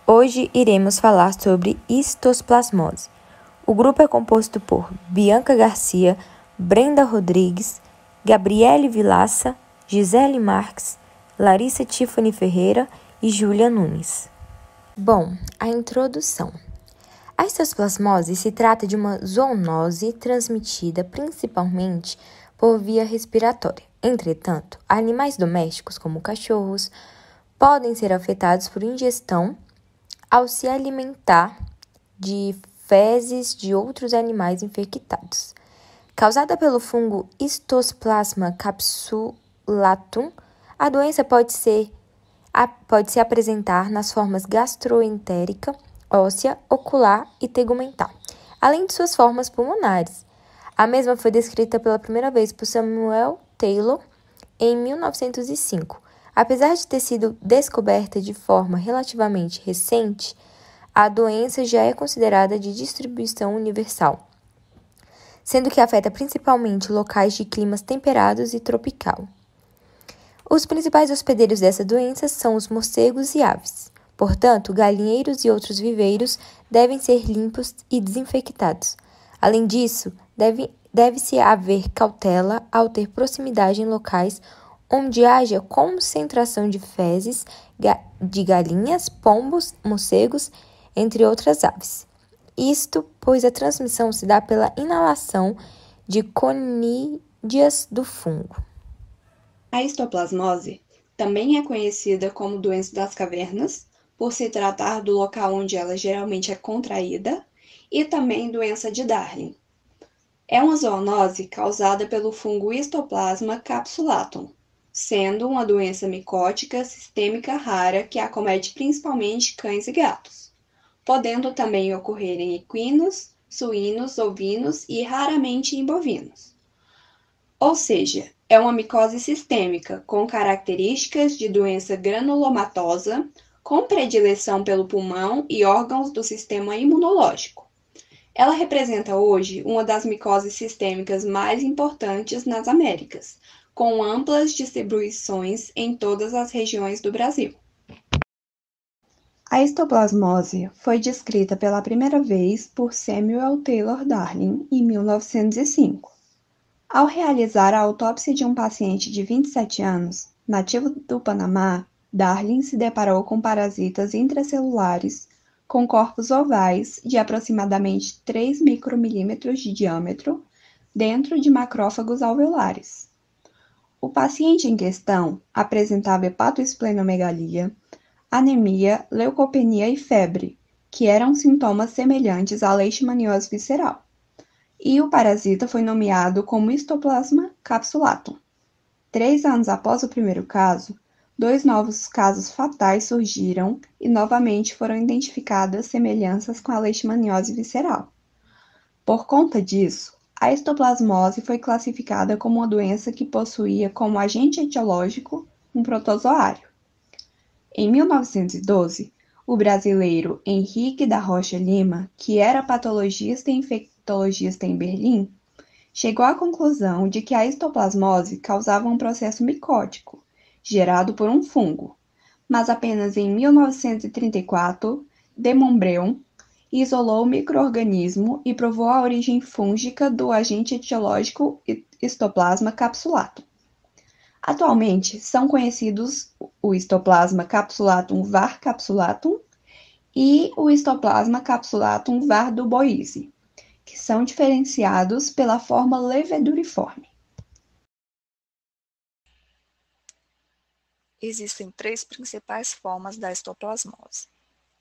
Hoje iremos falar sobre histoplasmose. O grupo é composto por Bianca Garcia, Brenda Rodrigues, Gabriele Vilaça, Gisele Marques, Larissa Tiffany Ferreira e Júlia Nunes. Bom, a introdução. A histoplasmose se trata de uma zoonose transmitida principalmente por via respiratória. Entretanto, animais domésticos, como cachorros, podem ser afetados por ingestão ao se alimentar de fezes de outros animais infectados. Causada pelo fungo Histoplasma capsulatum, a doença pode se apresentar nas formas gastroentérica, óssea, ocular e tegumentar, além de suas formas pulmonares. A mesma foi descrita pela primeira vez por Samuel Taylor em 1905. Apesar de ter sido descoberta de forma relativamente recente, a doença já é considerada de distribuição universal, sendo que afeta principalmente locais de climas temperados e tropical. Os principais hospedeiros dessa doença são os morcegos e aves. Portanto, galinheiros e outros viveiros devem ser limpos e desinfectados. Além disso, deve-se haver cautela ao ter proximidade em locais onde haja concentração de fezes de galinhas, pombos, morcegos, entre outras aves. Isto pois a transmissão se dá pela inalação de conídeas do fungo. A histoplasmose também é conhecida como doença das cavernas, por se tratar do local onde ela geralmente é contraída, e também doença de Darling. É uma zoonose causada pelo fungo Histoplasma capsulatum, sendo uma doença micótica sistêmica rara que acomete principalmente cães e gatos, podendo também ocorrer em equinos, suínos, ovinos e raramente em bovinos. Ou seja, é uma micose sistêmica com características de doença granulomatosa, com predileção pelo pulmão e órgãos do sistema imunológico. Ela representa hoje uma das micoses sistêmicas mais importantes nas Américas, com amplas distribuições em todas as regiões do Brasil. A histoplasmose foi descrita pela primeira vez por Samuel Taylor Darling em 1905. Ao realizar a autópsia de um paciente de 27 anos, nativo do Panamá, Darling se deparou com parasitas intracelulares com corpos ovais de aproximadamente 3 micromilímetros de diâmetro dentro de macrófagos alveolares. O paciente em questão apresentava hepatoesplenomegalia, anemia, leucopenia e febre, que eram sintomas semelhantes à leishmaniose visceral. E o parasita foi nomeado como Histoplasma capsulatum. 3 anos após o primeiro caso, 2 novos casos fatais surgiram e novamente foram identificadas semelhanças com a leishmaniose visceral. Por conta disso, a histoplasmose foi classificada como uma doença que possuía como agente etiológico um protozoário. Em 1912, o brasileiro Henrique da Rocha Lima, que era patologista e infectologista em Berlim, chegou à conclusão de que a histoplasmose causava um processo micótico, gerado por um fungo, mas apenas em 1934, de Montbrun isolou o micro-organismo e provou a origem fúngica do agente etiológico Histoplasma capsulatum. Atualmente, são conhecidos o Histoplasma capsulatum var capsulatum e o Histoplasma capsulatum var du Bois, que são diferenciados pela forma leveduriforme. Existem 3 principais formas da histoplasmose.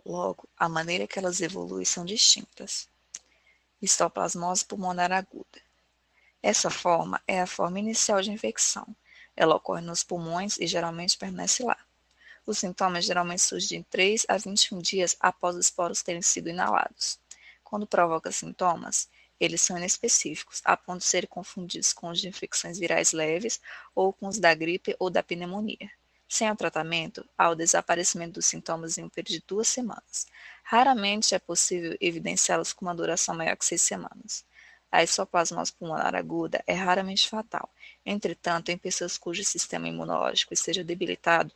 Logo, a maneira que elas evoluem são distintas. Histoplasmose pulmonar aguda. Essa forma é a forma inicial de infecção. Ela ocorre nos pulmões e geralmente permanece lá. Os sintomas geralmente surgem de 3 a 21 dias após os poros terem sido inalados. Quando provoca sintomas, eles são inespecíficos, a ponto de serem confundidos com os de infecções virais leves ou com os da gripe ou da pneumonia. Sem o tratamento, há o desaparecimento dos sintomas em um período de 2 semanas. Raramente é possível evidenciá-los com uma duração maior que 6 semanas. A histoplasmose pulmonar aguda é raramente fatal. Entretanto, em pessoas cujo sistema imunológico esteja debilitado,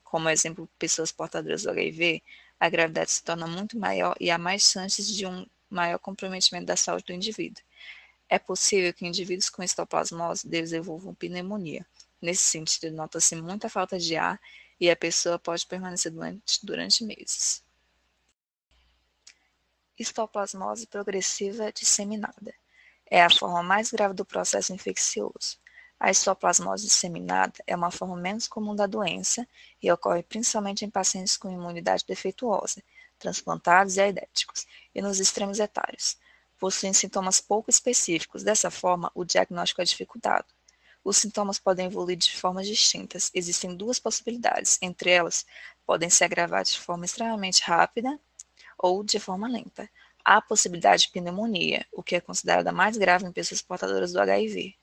como exemplo pessoas portadoras do HIV, a gravidade se torna muito maior e há mais chances de um maior comprometimento da saúde do indivíduo. É possível que indivíduos com histoplasmose desenvolvam pneumonia. Nesse sentido, nota-se muita falta de ar e a pessoa pode permanecer doente durante meses. Histoplasmose progressiva disseminada. É a forma mais grave do processo infeccioso. A histoplasmose disseminada é uma forma menos comum da doença e ocorre principalmente em pacientes com imunidade defeituosa, transplantados e aidéticos, e nos extremos etários. Possuem sintomas pouco específicos, dessa forma, o diagnóstico é dificultado. Os sintomas podem evoluir de formas distintas. Existem duas possibilidades, entre elas, podem se agravar de forma extremamente rápida ou de forma lenta. Há a possibilidade de pneumonia, o que é considerada mais grave em pessoas portadoras do HIV.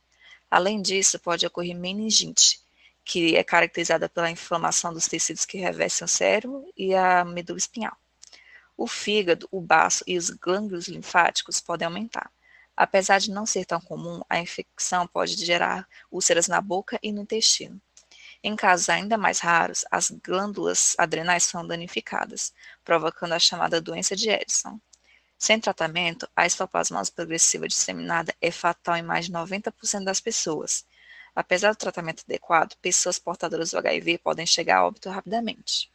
Além disso, pode ocorrer meningite, que é caracterizada pela inflamação dos tecidos que revestem o cérebro e a medula espinhal. O fígado, o baço e os gânglios linfáticos podem aumentar. Apesar de não ser tão comum, a infecção pode gerar úlceras na boca e no intestino. Em casos ainda mais raros, as glândulas adrenais são danificadas, provocando a chamada doença de Edson. Sem tratamento, a histoplasmose progressiva disseminada é fatal em mais de 90% das pessoas. Apesar do tratamento adequado, pessoas portadoras do HIV podem chegar a óbito rapidamente.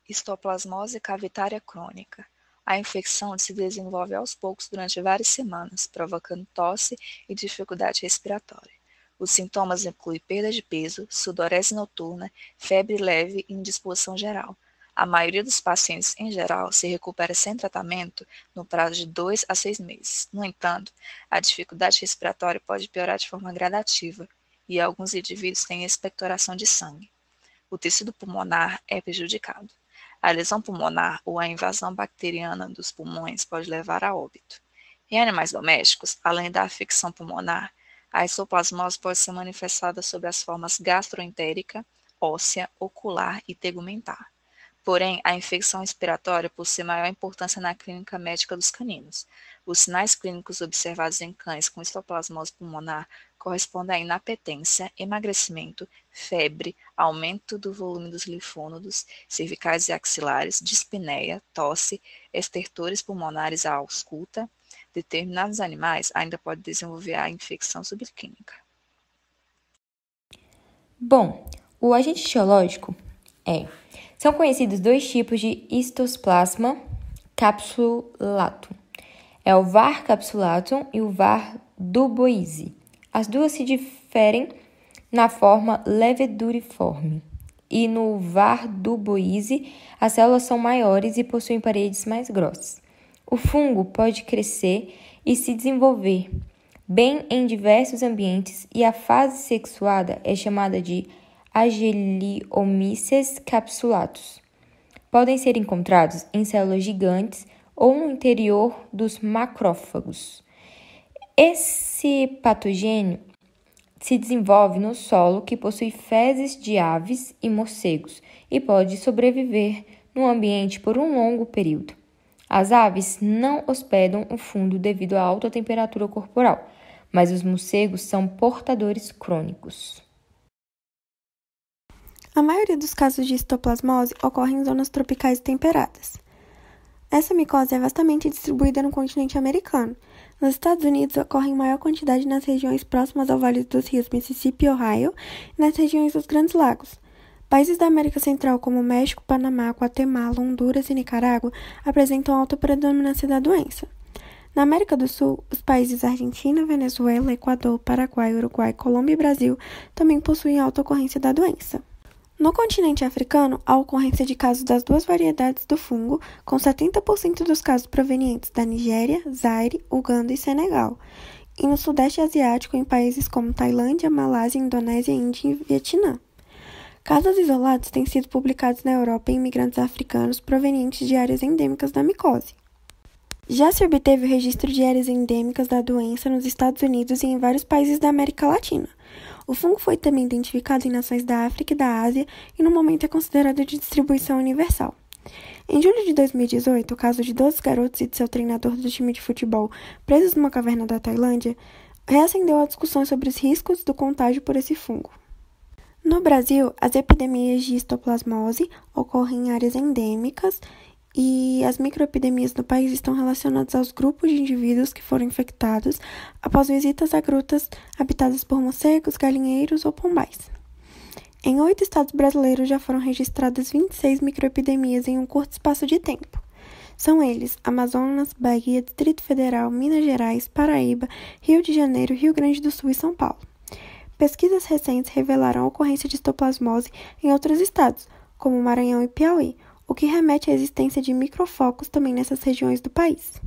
Histoplasmose cavitária crônica. A infecção se desenvolve aos poucos durante várias semanas, provocando tosse e dificuldade respiratória. Os sintomas incluem perda de peso, sudorese noturna, febre leve e indisposição geral. A maioria dos pacientes, em geral, se recupera sem tratamento no prazo de 2 a 6 meses. No entanto, a dificuldade respiratória pode piorar de forma gradativa e alguns indivíduos têm expectoração de sangue. O tecido pulmonar é prejudicado. A lesão pulmonar ou a invasão bacteriana dos pulmões pode levar a óbito. Em animais domésticos, além da afecção pulmonar, a histoplasmose pode ser manifestada sob as formas gastroentérica, óssea, ocular e tegumentar. Porém, a infecção respiratória possui maior importância na clínica médica dos caninos. Os sinais clínicos observados em cães com histoplasmose pulmonar correspondem a inapetência, emagrecimento, febre, aumento do volume dos linfônodos cervicais e axilares, dispneia, tosse, estertores pulmonares à ausculta. Determinados animais ainda podem desenvolver a infecção subclínica. Bom, o agente etiológico são conhecidos dois tipos de histoplasma capsulatum. É o var capsulatum e o var duboisi. As duas se diferem na forma leveduriforme. E no var duboisi, as células são maiores e possuem paredes mais grossas. O fungo pode crescer e se desenvolver bem em diversos ambientes e a fase sexuada é chamada de Ageliomices capsulatus. Podem ser encontrados em células gigantes ou no interior dos macrófagos. Esse patogênio se desenvolve no solo que possui fezes de aves e morcegos e pode sobreviver no ambiente por um longo período. As aves não hospedam o fundo devido à alta temperatura corporal, mas os morcegos são portadores crônicos. A maioria dos casos de histoplasmose ocorre em zonas tropicais temperadas. Essa micose é vastamente distribuída no continente americano. Nos Estados Unidos, ocorre em maior quantidade nas regiões próximas ao vale dos rios Mississippi e Ohio e nas regiões dos Grandes Lagos. Países da América Central como México, Panamá, Guatemala, Honduras e Nicarágua apresentam alta predominância da doença. Na América do Sul, os países Argentina, Venezuela, Equador, Paraguai, Uruguai, Colômbia e Brasil também possuem alta ocorrência da doença. No continente africano, há ocorrência de casos das duas variedades do fungo, com 70% dos casos provenientes da Nigéria, Zaire, Uganda e Senegal, e no Sudeste Asiático, em países como Tailândia, Malásia, Indonésia, Índia e Vietnã. Casos isolados têm sido publicados na Europa em imigrantes africanos provenientes de áreas endêmicas da micose. Já se obteve o registro de áreas endêmicas da doença nos Estados Unidos e em vários países da América Latina. O fungo foi também identificado em nações da África e da Ásia e no momento é considerado de distribuição universal. Em julho de 2018, o caso de 12 garotos e de seu treinador do time de futebol presos numa caverna da Tailândia reacendeu a discussão sobre os riscos do contágio por esse fungo. No Brasil, as epidemias de histoplasmose ocorrem em áreas endêmicas e as microepidemias no país estão relacionadas aos grupos de indivíduos que foram infectados após visitas a grutas habitadas por morcegos, galinheiros ou pombais. Em 8 estados brasileiros já foram registradas 26 microepidemias em um curto espaço de tempo. São eles Amazonas, Bahia, Distrito Federal, Minas Gerais, Paraíba, Rio de Janeiro, Rio Grande do Sul e São Paulo. Pesquisas recentes revelaram a ocorrência de histoplasmose em outros estados, como Maranhão e Piauí, o que remete à existência de microfocos também nessas regiões do país.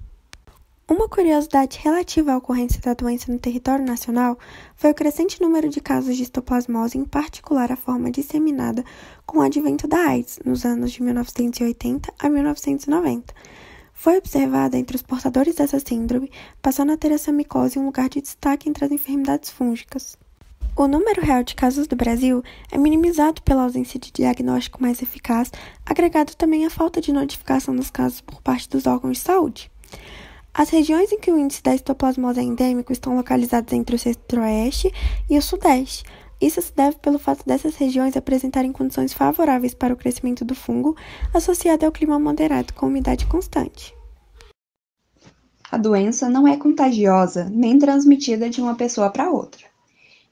Uma curiosidade relativa à ocorrência da doença no território nacional foi o crescente número de casos de histoplasmose, em particular a forma disseminada com o advento da AIDS, nos anos de 1980 a 1990. Foi observada entre os portadores dessa síndrome, passando a ter essa micose um lugar de destaque entre as enfermidades fúngicas. O número real de casos do Brasil é minimizado pela ausência de diagnóstico mais eficaz, agregado também à falta de notificação dos casos por parte dos órgãos de saúde. As regiões em que o índice da histoplasmose é endêmico estão localizadas entre o centro-oeste e o sudeste. Isso se deve pelo fato dessas regiões apresentarem condições favoráveis para o crescimento do fungo, associado ao clima moderado com umidade constante. A doença não é contagiosa nem transmitida de uma pessoa para outra.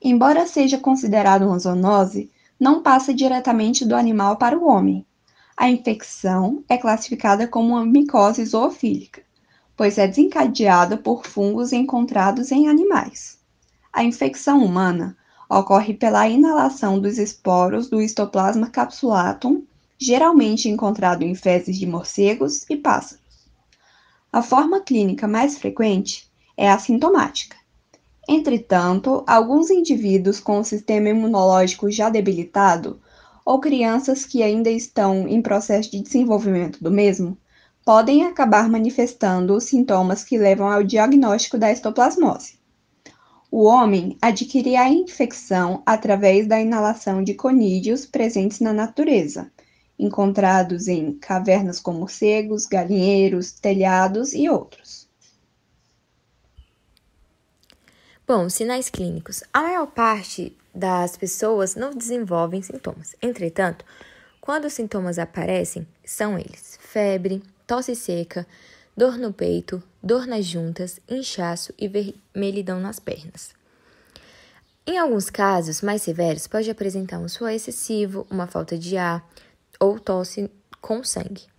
Embora seja considerada uma zoonose, não passa diretamente do animal para o homem. A infecção é classificada como uma micose zoofílica, pois é desencadeada por fungos encontrados em animais. A infecção humana ocorre pela inalação dos esporos do Histoplasma capsulatum, geralmente encontrado em fezes de morcegos e pássaros. A forma clínica mais frequente é assintomática. Entretanto, alguns indivíduos com o sistema imunológico já debilitado ou crianças que ainda estão em processo de desenvolvimento do mesmo podem acabar manifestando os sintomas que levam ao diagnóstico da histoplasmose. O homem adquire a infecção através da inalação de conídeos presentes na natureza, encontrados em cavernas com morcegos, galinheiros, telhados e outros. Bom, sinais clínicos. A maior parte das pessoas não desenvolvem sintomas. Entretanto, quando os sintomas aparecem, são eles: febre, tosse seca, dor no peito, dor nas juntas, inchaço e vermelhidão nas pernas. Em alguns casos mais severos, pode apresentar um suor excessivo, uma falta de ar ou tosse com sangue.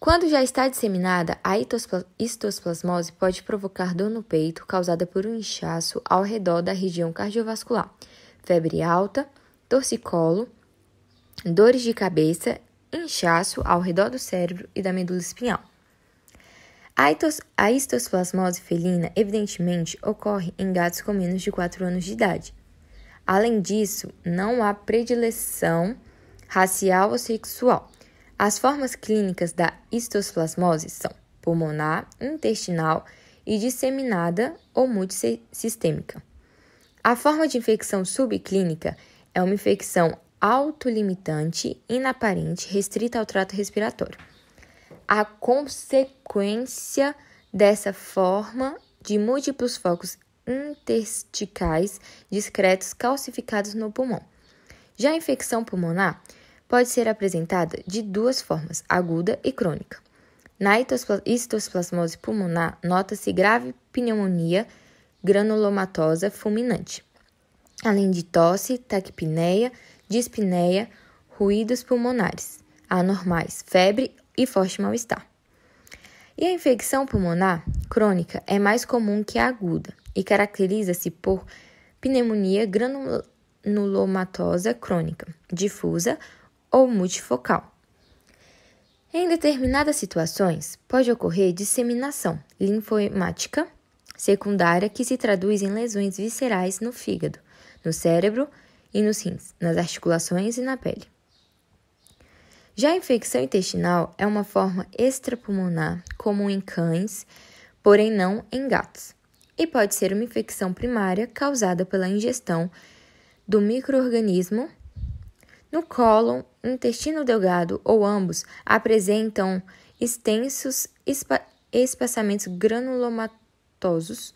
Quando já está disseminada, a histoplasmose pode provocar dor no peito causada por um inchaço ao redor da região cardiovascular, febre alta, torcicolo, dores de cabeça, inchaço ao redor do cérebro e da medula espinhal. A histoplasmose felina, evidentemente, ocorre em gatos com menos de 4 anos de idade. Além disso, não há predileção racial ou sexual. As formas clínicas da histoplasmose são pulmonar, intestinal e disseminada ou multissistêmica. A forma de infecção subclínica é uma infecção autolimitante, inaparente, restrita ao trato respiratório. A consequência dessa forma de múltiplos focos intersticiais discretos calcificados no pulmão. Já a infecção pulmonar pode ser apresentada de duas formas, aguda e crônica. Na histoplasmose pulmonar, nota-se grave pneumonia granulomatosa fulminante, além de tosse, taquipneia, dispneia, ruídos pulmonares anormais, febre e forte mal-estar. E a infecção pulmonar crônica é mais comum que a aguda e caracteriza-se por pneumonia granulomatosa crônica, difusa ou multifocal. Em determinadas situações, pode ocorrer disseminação linfohemática secundária que se traduz em lesões viscerais no fígado, no cérebro e nos rins, nas articulações e na pele. Já a infecção intestinal é uma forma extrapulmonar, comum em cães, porém não em gatos, e pode ser uma infecção primária causada pela ingestão do micro-organismo no cólon, intestino delgado ou ambos apresentam extensos espaçamentos granulomatosos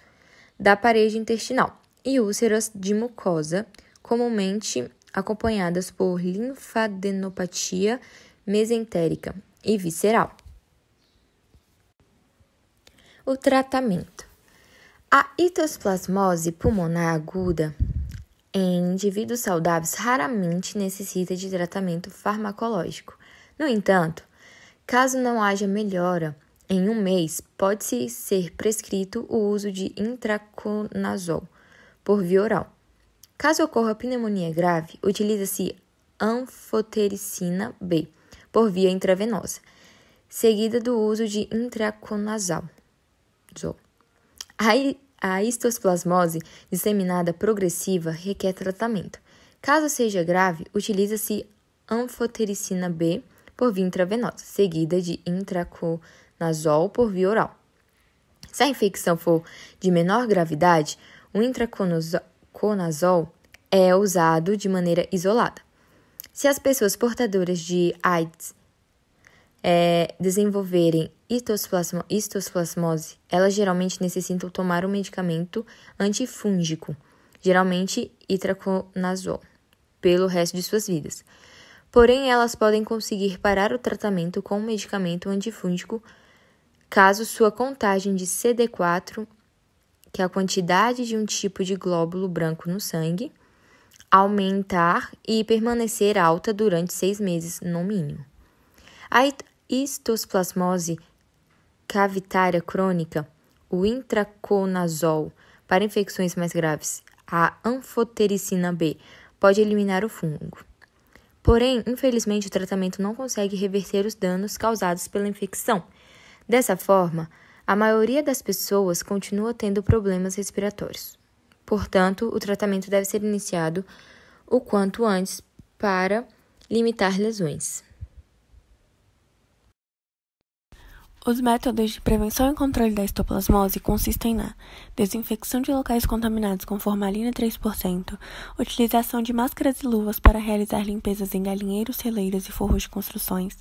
da parede intestinal e úlceras de mucosa, comumente acompanhadas por linfadenopatia mesentérica e visceral. O tratamento. A histoplasmose pulmonar aguda em indivíduos saudáveis raramente necessita de tratamento farmacológico. No entanto, caso não haja melhora em um mês, pode-se ser prescrito o uso de itraconazol por via oral. Caso ocorra pneumonia grave, utiliza-se anfotericina B por via intravenosa, seguida do uso de itraconazol. A histoplasmose disseminada progressiva requer tratamento. Caso seja grave, utiliza-se anfotericina B por via intravenosa, seguida de itraconazol por via oral. Se a infecção for de menor gravidade, o itraconazol é usado de maneira isolada. Se as pessoas portadoras de AIDS desenvolverem histoplasmose, elas geralmente necessitam tomar um medicamento antifúngico, geralmente itraconazol, pelo resto de suas vidas. Porém, elas podem conseguir parar o tratamento com um medicamento antifúngico caso sua contagem de CD4, que é a quantidade de um tipo de glóbulo branco no sangue, aumentar e permanecer alta durante 6 meses, no mínimo. A histoplasmose cavitária crônica, o itraconazol, para infecções mais graves, a anfotericina B, pode eliminar o fungo. Porém, infelizmente, o tratamento não consegue reverter os danos causados pela infecção. Dessa forma, a maioria das pessoas continua tendo problemas respiratórios. Portanto, o tratamento deve ser iniciado o quanto antes para limitar lesões. Os métodos de prevenção e controle da histoplasmose consistem na desinfecção de locais contaminados com formalina 3%, utilização de máscaras e luvas para realizar limpezas em galinheiros, celeiros e forros de construções,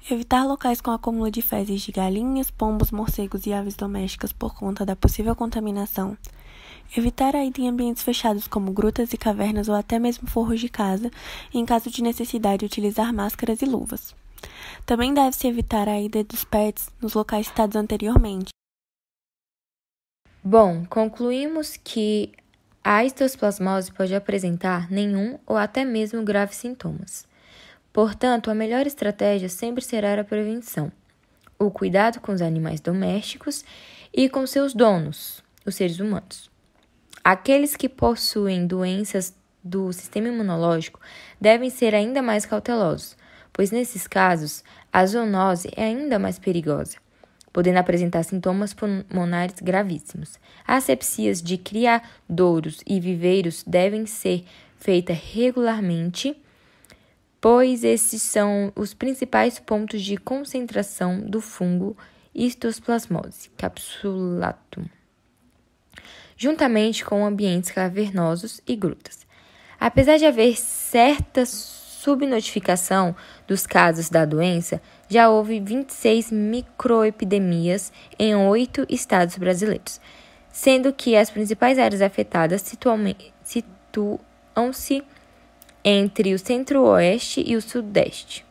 evitar locais com acúmulo de fezes de galinhas, pombos, morcegos e aves domésticas por conta da possível contaminação, evitar a ida em ambientes fechados como grutas e cavernas ou até mesmo forros de casa, e em caso de necessidade utilizar máscaras e luvas. Também deve-se evitar a ida dos pets nos locais citados anteriormente. Bom, concluímos que a histoplasmose pode apresentar nenhum ou até mesmo graves sintomas. Portanto, a melhor estratégia sempre será a prevenção, o cuidado com os animais domésticos e com seus donos, os seres humanos. Aqueles que possuem doenças do sistema imunológico devem ser ainda mais cautelosos, pois nesses casos a zoonose é ainda mais perigosa, podendo apresentar sintomas pulmonares gravíssimos. As asepsias de criadouros e viveiros devem ser feitas regularmente, pois esses são os principais pontos de concentração do fungo histoplasmose capsulatum, juntamente com ambientes cavernosos e grutas. Apesar de haver certa subnotificação dos casos da doença, já houve 26 microepidemias em 8 estados brasileiros, sendo que as principais áreas afetadas situam-se entre o centro-oeste e o sudeste,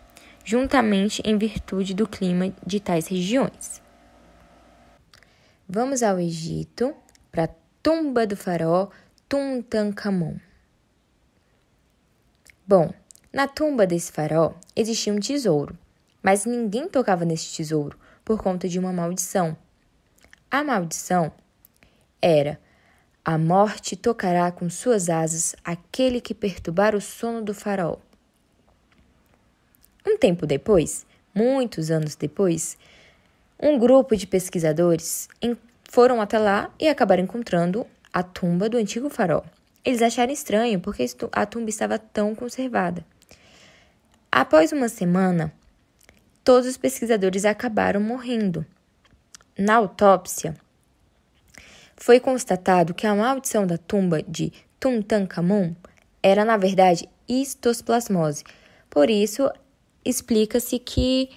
juntamente em virtude do clima de tais regiões. Vamos ao Egito, para a tumba do faraó Tutankhamon. Bom, na tumba desse faraó existia um tesouro, mas ninguém tocava nesse tesouro por conta de uma maldição. A maldição era: a morte tocará com suas asas aquele que perturbar o sono do faraó. Um tempo depois, muitos anos depois, um grupo de pesquisadores foram até lá e acabaram encontrando a tumba do antigo faraó. Eles acharam estranho porque a tumba estava tão conservada. Após uma semana, todos os pesquisadores acabaram morrendo. Na autópsia, foi constatado que a maldição da tumba de Tutankhamon era, na verdade, histoplasmose. Por isso, explica-se que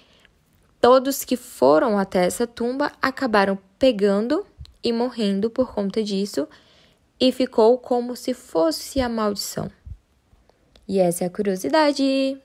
todos que foram até essa tumba acabaram pegando e morrendo por conta disso, e ficou como se fosse a maldição. E essa é a curiosidade!